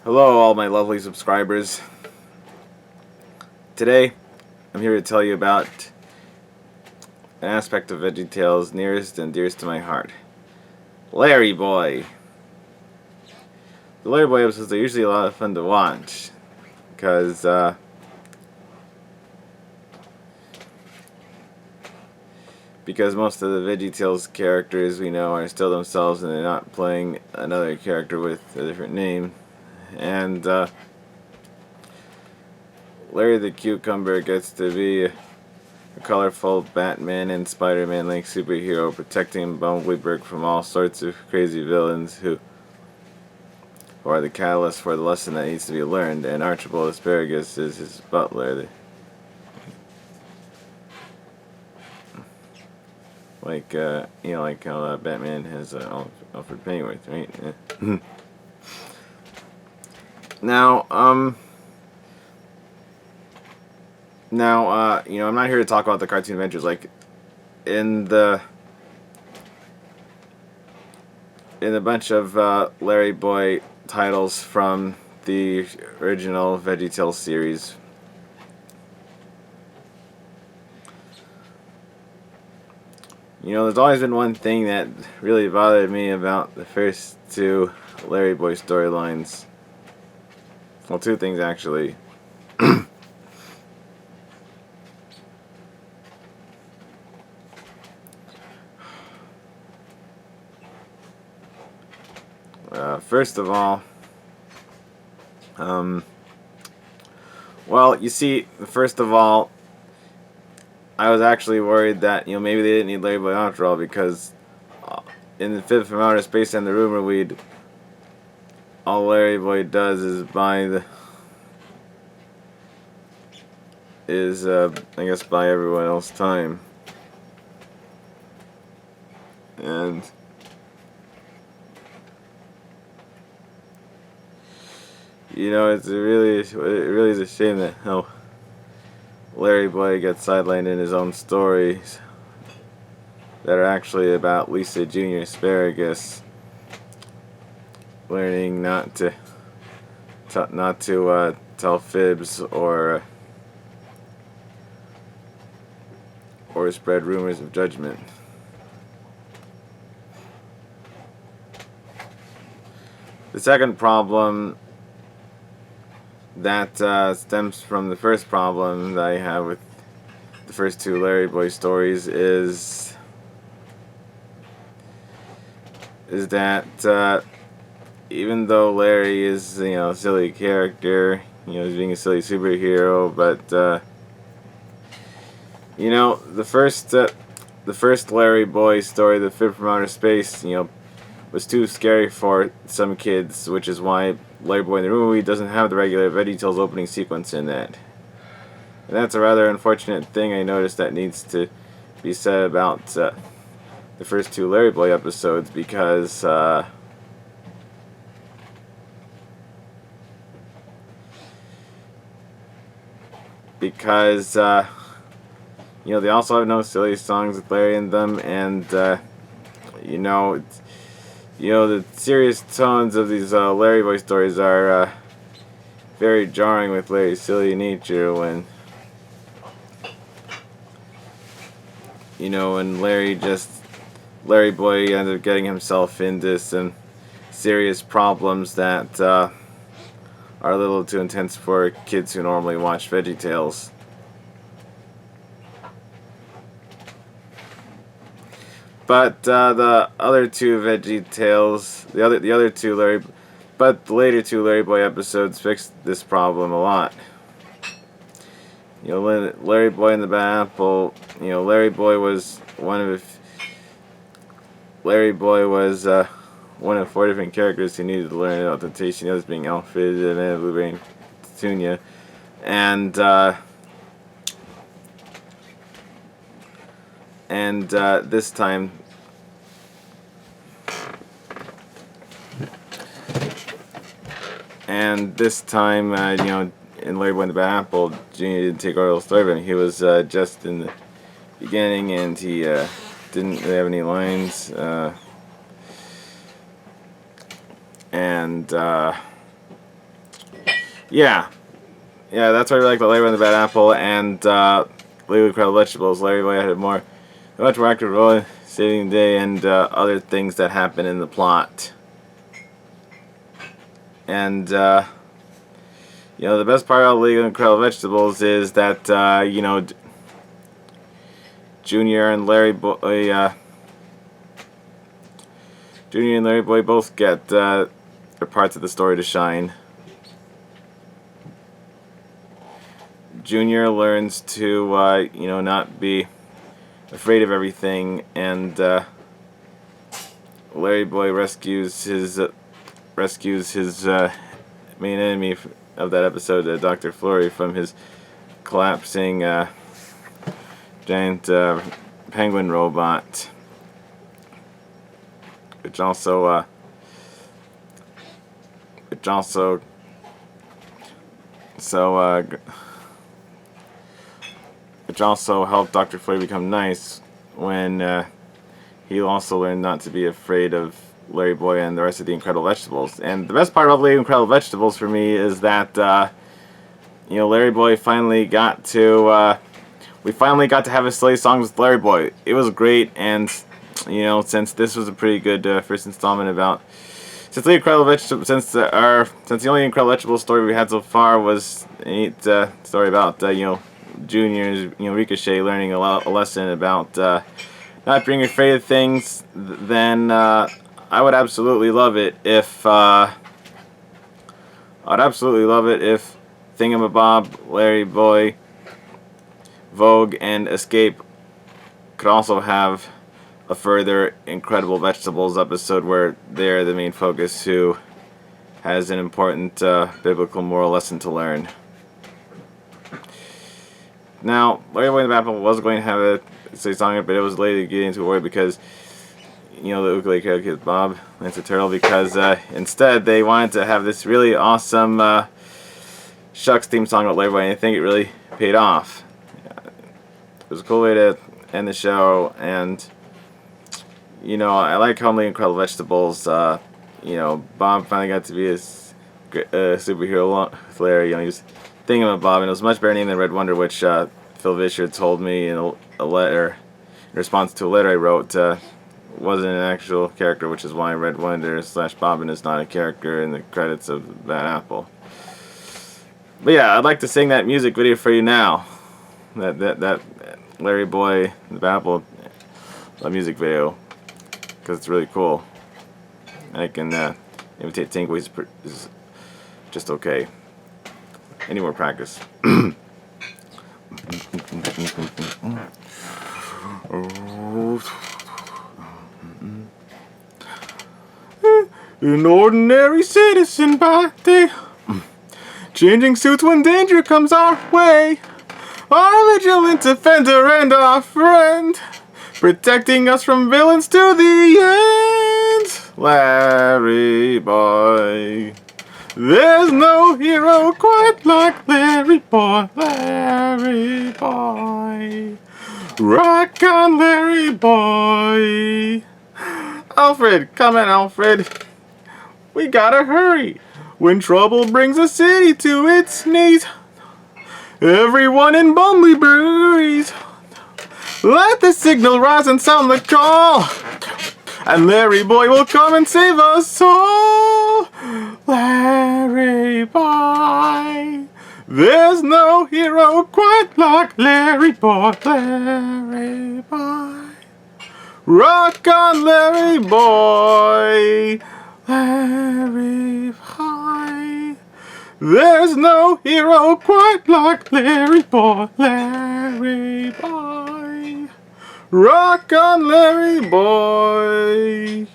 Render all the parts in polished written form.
Hello, all my lovely subscribers. Today, I'm here to tell you about an aspect of VeggieTales nearest and dearest to my heart. LarryBoy. The LarryBoy episodes are usually a lot of fun to watch because most of the VeggieTales characters we know are still themselves and they're not playing another character with a different name. And Larry the Cucumber gets to be a colorful Batman and Spider-Man-like superhero protecting Bumblebeeburg from all sorts of crazy villains who are the catalyst for the lesson that needs to be learned. And Archibald Asparagus is his butler. Like how Batman has Alfred Pennyworth, right? Yeah. Now, I'm not here to talk about the cartoon adventures. Like, in the bunch of LarryBoy titles from the original VeggieTales series, there's always been one thing that really bothered me about the first two LarryBoy storylines. Well, two things actually. First of all, well, you see, first of all, I was actually worried that, maybe they didn't need LarryBoy after all, because in the Fifth from Outer Space and the Rumor Weed, all LarryBoy does is buy everyone else's time. And it really is a shame that how LarryBoy gets sidelined in his own stories that are actually about Lisa Jr. Asparagus learning not to tell fibs or spread rumors of judgment. The second problem that stems from the first problem that I have with the first two LarryBoy stories is that even though Larry is a silly character, he's being a silly superhero, but the first LarryBoy story, The Fib from Outer Space, was too scary for some kids, which is why LarryBoy in the Rumor Weed doesn't have the regular VeggieTales opening sequence in that. And that's a rather unfortunate thing I noticed that needs to be said about the first two LarryBoy episodes, because they also have no silly songs with Larry in them, and the serious tones of these LarryBoy stories are very jarring with Larry's silly nature when LarryBoy ends up getting himself into some serious problems that are a little too intense for kids who normally watch VeggieTales. But the other two VeggieTales, the later two LarryBoy episodes fixed this problem a lot. LarryBoy and the Bad Apple, LarryBoy was one of four different characters who needed to learn about temptation, the others being Alfred and Blueberry and Petunia. And this time, in LarryBoy and the Bad Apple, Junior didn't take over the story, but he was just in the beginning, and he didn't really have any lines. And yeah, that's why I really like the Larry Boy and the Bad Apple and Legally Incredible Vegetables. LarryBoy had a much more active role in saving the day and other things that happen in the plot. And the best part about Legally Incredible Vegetables is that Junior and LarryBoy both get their parts of the story to shine. Junior learns to not be afraid of everything, and LarryBoy rescues his main enemy of that episode, Dr. Flurry, from his collapsing giant penguin robot, which also helped Dr. Flurry become nice when he also learned not to be afraid of LarryBoy and the rest of the Incredible Vegetables. And the best part about the Incredible Vegetables for me is that LarryBoy finally got to we finally got to have a silly songs with LarryBoy. It was great, and since this was a pretty good first installment about since the only Incredible Vegetable story we had so far was a neat story about Junior's Ricochet learning a lesson about not being afraid of things, then I would absolutely love it if Thingamabob, LarryBoy, Vogue, and Escape could also have a further Incredible Vegetables episode where they're the main focus who has an important biblical moral lesson to learn. Now, LarryBoy and the Apple was going to have a silly song, but it was later getting into a word because the ukulele karaoke with Bob Lance Turtle, because instead they wanted to have this really awesome Shucks theme song with LarryBoy, and I think it really paid off. It was a cool way to end the show, and I like Homely Incredible Vegetables. Bob finally got to be a superhero with Larry. He was Thingamabob, and it was a much better name than Red Wonder, which Phil Vischer told me in a letter, in response to a letter I wrote. Wasn't an actual character, which is why Red Wonder / Bobbin is not a character in the credits of Bad Apple. But yeah, I'd like to sing that music video for you now. That LarryBoy and the Bad Apple music video, because it's really cool. I can imitate Tinky is just okay. Any more practice? An ordinary citizen by day, changing suits when danger comes our way. Our vigilant defender and our friend, protecting us from villains to the end. LarryBoy. There's no hero quite like LarryBoy. LarryBoy. Rock on, LarryBoy. Alfred, come in, Alfred. We gotta hurry. When trouble brings a city to its knees, everyone in Bumbleberries, let the signal rise and sound the call, and LarryBoy will come and save us all. LarryBoy. There's no hero quite like LarryBoy. LarryBoy. Rock on, LarryBoy. LarryBoy. There's no hero quite like LarryBoy. LarryBoy. Rock on, LarryBoy.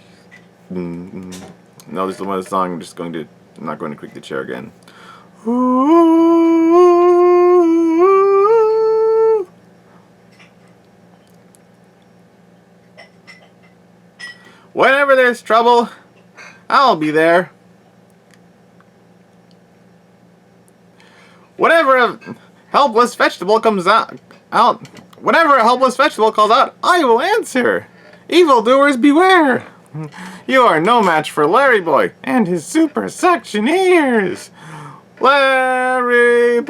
No, this is the one of the song. I'm not going to creak the chair again. Ooh. Whenever there's trouble, I'll be there. Whenever a helpless vegetable comes out, whenever a helpless vegetable calls out, I will answer. Evildoers beware. You are no match for LarryBoy and his super suction ears. LarryBoy.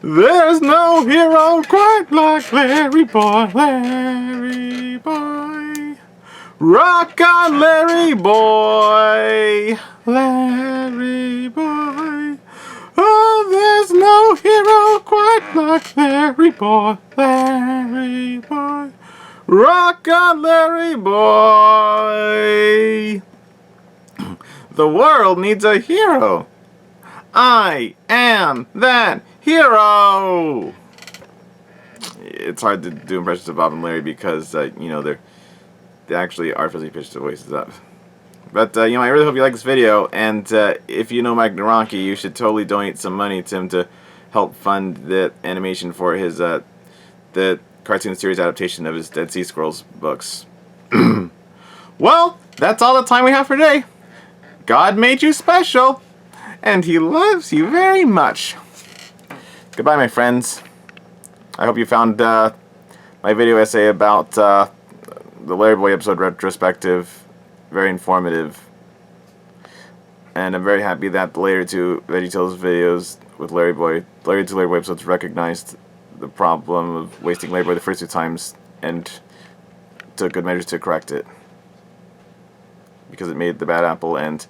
There's no hero quite like LarryBoy. LarryBoy. Rock on, LarryBoy. LarryBoy. Oh, there's no hero quite like LarryBoy. LarryBoy. Rock on, LarryBoy. The world needs a hero. I am that hero. It's hard to do impressions of Bob and Larry because you know they actually artificially pitched the voices up. But you know, I really hope you like this video, and if you know Mike Naranki, you should totally donate some money to him to help fund the animation for his the cartoon series adaptation of his Dead Sea Scrolls books. Well, that's all the time we have for today. God made you special, and He loves you very much. Goodbye, my friends. I hope you found my video essay about the LarryBoy episode retrospective very informative. And I'm very happy that the later two VeggieTales videos with LarryBoy, later two LarryBoy episodes recognized the problem of wasting LarryBoy the first two times and took good measures to correct it. Because it made the Bad Apple and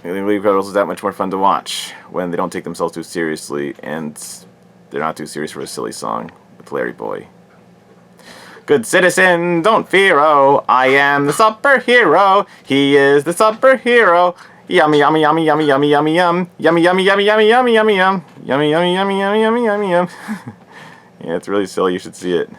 The Incredibles is that much more fun to watch when they don't take themselves too seriously and they're not too serious for a silly song with LarryBoy. Good citizen, don't fear, oh, I am the superhero. He is the superhero. Yummy, yummy, yummy, yummy, yummy, yummy, yum. Yummy, yummy, yummy, yummy, yummy, yummy, yum. Yummy, yummy, yummy, yummy, yummy, yummy, yum. Yeah, it's really silly. You should see it.